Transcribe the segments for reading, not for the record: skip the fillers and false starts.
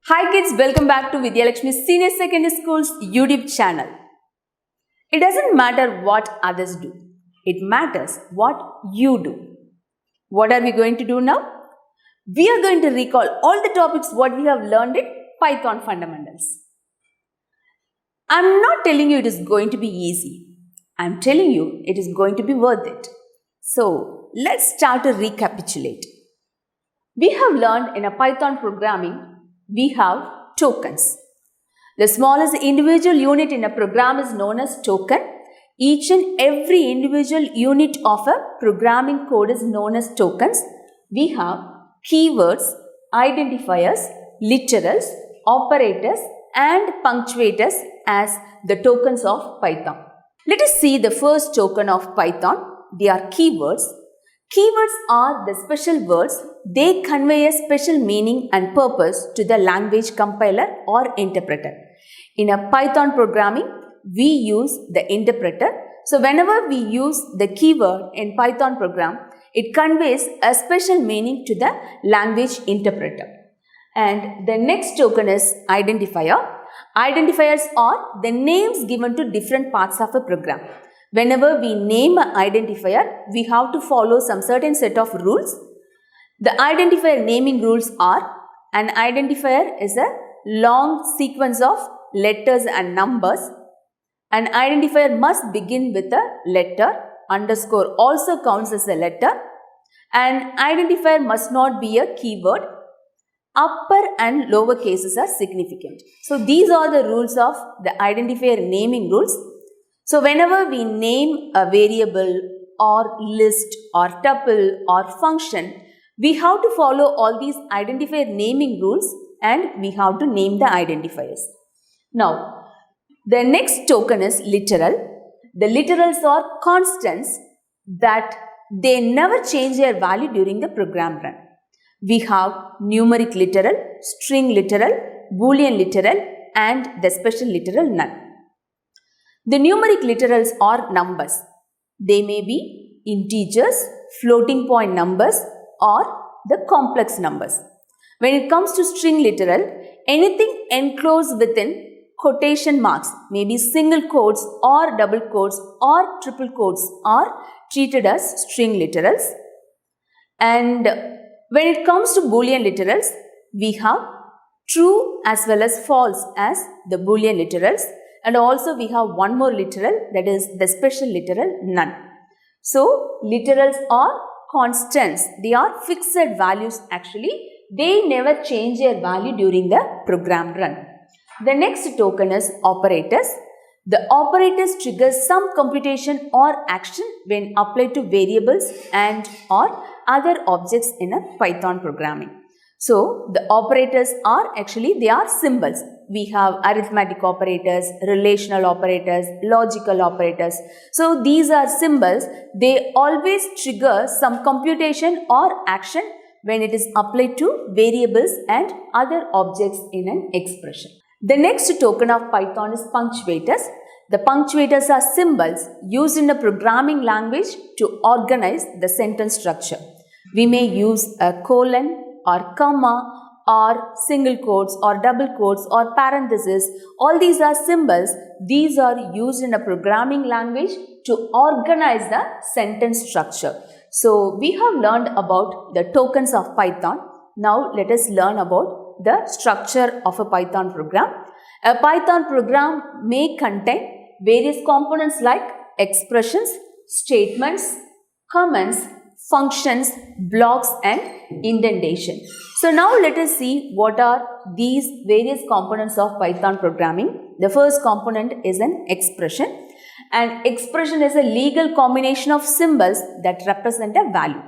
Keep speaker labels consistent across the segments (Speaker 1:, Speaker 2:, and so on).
Speaker 1: Hi kids, welcome back to Vidhyalakshmi Senior Secondary School's YouTube channel. It doesn't matter what others do. It matters what you do. What are we going to do now? We are going to recall all the topics what we have learned in Python fundamentals. I'm not telling you it is going to be easy. I'm telling you it is going to be worth it. So let's start to recapitulate. We have learned in a Python programming we have tokens. The smallest individual unit in a program is known as token. Each and every individual unit of a programming code is known as tokens. We have keywords, identifiers, literals, operators and punctuators as the tokens of Python. Let us see the first token of Python. They are keywords. Keywords are the special words. They convey a special meaning and purpose to the language compiler or interpreter. In a Python programming, we use the interpreter. So whenever we use the keyword in Python program, it conveys a special meaning to the language interpreter. And the next token is identifier. Identifiers are the names given to different parts of a program. Whenever we name an identifier, we have to follow some certain set of rules. The identifier naming rules are: an identifier is a long sequence of letters and numbers. An identifier must begin with a letter. Underscore also counts as a letter. An identifier must not be a keyword. Upper and lower cases are significant. So these are the rules of the identifier naming rules. So whenever we name a variable or list or tuple or function, we have to follow all these identifier naming rules and we have to name the identifiers. Now, the next token is literal. The literals are constants that they never change their value during the program run. We have numeric literal, string literal, boolean literal and the special literal none. The numeric literals are numbers. They may be integers, floating point numbers or the complex numbers. When it comes to string literal, anything enclosed within quotation marks, maybe single quotes or double quotes or triple quotes, are treated as string literals. And when it comes to boolean literals, we have true as well as false as the boolean literals. And also we have one more literal, that is the special literal none. So literals are constants. They are fixed values actually. They never change their value during the program run. The next token is operators. The operators trigger some computation or action when applied to variables and or other objects in a Python programming. So the operators are actually, they are symbols. We have arithmetic operators, relational operators, logical operators. So these are symbols. They always trigger some computation or action when it is applied to variables and other objects in an expression. The next token of Python is punctuators. The punctuators are symbols used in a programming language to organize the sentence structure. We may use a colon or comma or single quotes or double quotes or parentheses. All these are symbols. These are used in a programming language to organize the sentence structure. So we have learned about the tokens of Python. Now let us learn about the structure of a Python program. A Python program may contain various components like expressions, statements, comments, functions, blocks and indentation. So now let us see what are these various components of Python programming. The first component is an expression. An expression is a legal combination of symbols that represent a value.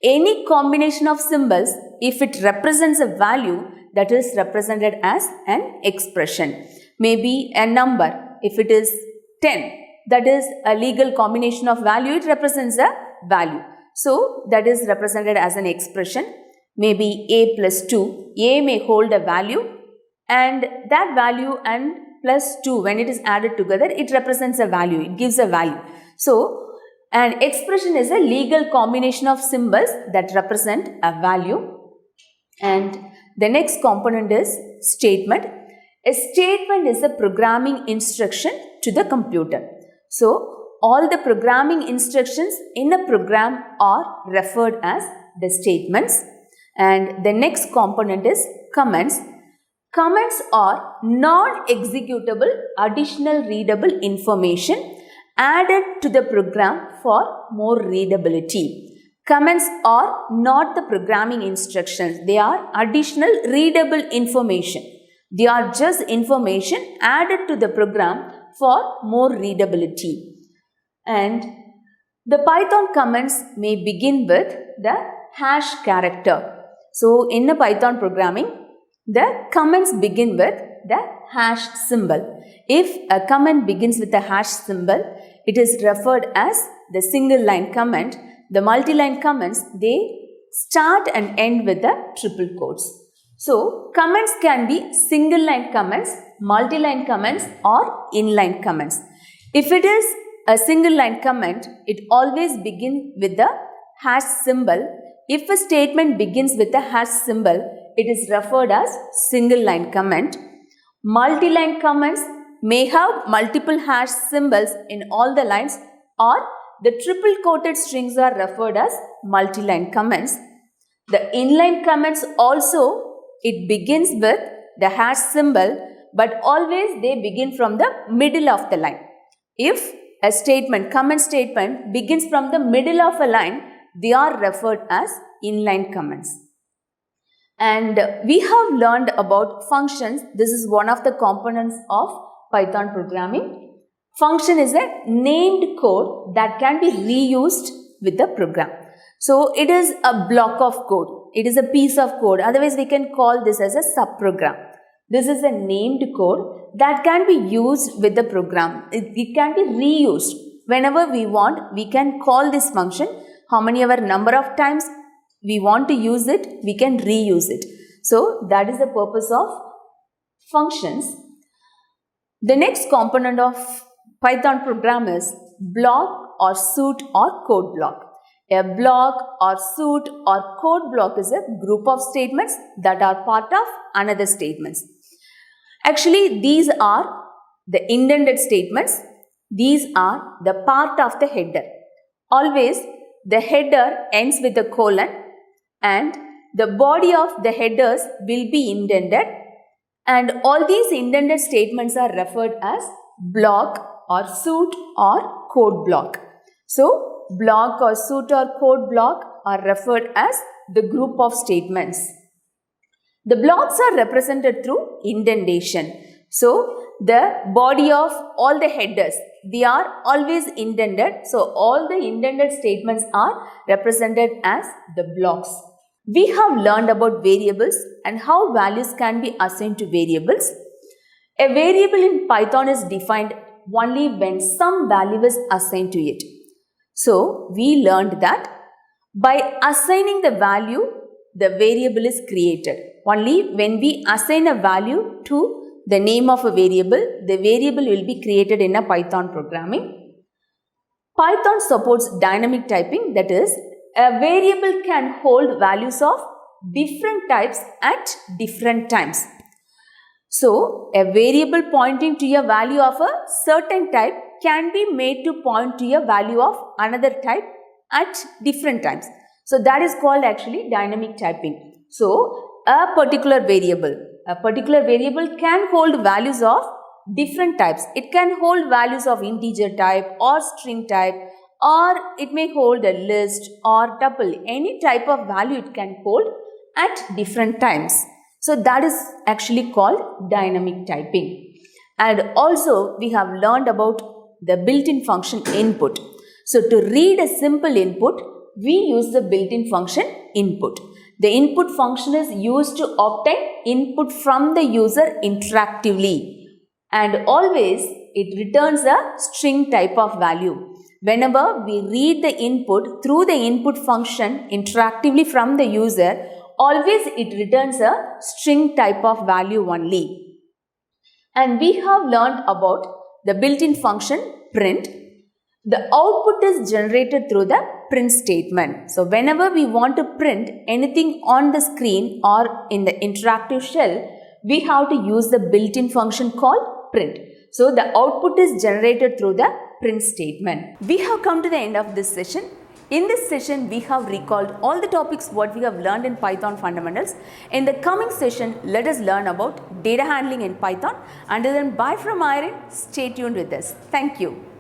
Speaker 1: Any combination of symbols, if it represents a value, that is represented as an expression. Maybe a number, if it is 10, that is a legal combination of value, it represents a value. So that is represented as an expression. Maybe a plus 2, a may hold a value and that value and plus 2, when it is added together, it represents a value, it gives a value. So an expression is a legal combination of symbols that represent a value. And the next component is statement. A statement is a programming instruction to the computer. So, all the programming instructions in a program are referred as the statements. And the next component is comments. Comments are non-executable additional readable information added to the program for more readability. Comments are not the programming instructions. They are additional readable information. They are just information added to the program for more readability. And the Python comments may begin with the hash character. So, in a Python programming, the comments begin with the hash symbol. If a comment begins with a hash symbol, it is referred as the single line comment. The multi-line comments, they start and end with the triple quotes. So, comments can be single line comments, multi-line comments or inline comments. If it is a single line comment, it always begins with the hash symbol. If a statement begins with a hash symbol, it is referred as single line comment. Multi-line comments may have multiple hash symbols in all the lines, or the triple quoted strings are referred as multi-line comments. The inline comments also, it begins with the hash symbol, but always they begin from the middle of the line. If a statement, comment statement begins from the middle of a line, they are referred as inline comments. And we have learned about functions. This is one of the components of Python programming. Function is a named code that can be reused with the program. So, it is a block of code. It is a piece of code. Otherwise, we can call this as a subprogram. This is a named code that can be used with the program. It can be reused. Whenever we want, we can call this function. How many ever number of times we want to use it, we can reuse it. So, that is the purpose of functions. The next component of Python program is block or suit or code block. A block or suit or code block is a group of statements that are part of another statements. Actually, these are the indented statements. These are the part of the header. Always the header ends with a colon and the body of the headers will be indented, and all these indented statements are referred as block or suit or code block. So, block or suit or code block are referred as the group of statements. The blocks are represented through indentation. So, the body of all the headers, they are always indented. So, all the indented statements are represented as the blocks. We have learned about variables and how values can be assigned to variables. A variable in Python is defined only when some value is assigned to it. So, we learned that by assigning the value, the variable is created. Only when we assign a value to the name of a variable, the variable will be created in a Python programming. Python supports dynamic typing, that is, a variable can hold values of different types at different times. So, a variable pointing to a value of a certain type can be made to point to a value of another type at different times. So, that is called actually dynamic typing. So, a particular variable can hold values of different types. It can hold values of integer type or string type, or it may hold a list or tuple. Any type of value it can hold at different times. So, that is actually called dynamic typing. And also, we have learned about the built-in function input. So, to read a simple input, we use the built-in function input. The input function is used to obtain input from the user interactively, and always it returns a string type of value. Whenever we read the input through the input function interactively from the user, always it returns a string type of value only. And we have learned about the built-in function print. The output is generated through the print statement. So, whenever we want to print anything on the screen or in the interactive shell, we have to use the built-in function called print. So the output is generated through the print statement. We have come to the end of this session. In this session, we have recalled all the topics what we have learned in Python fundamentals. In the coming session, let us learn about data handling in Python. Until then, bye from Irene. Stay tuned with us. Thank you.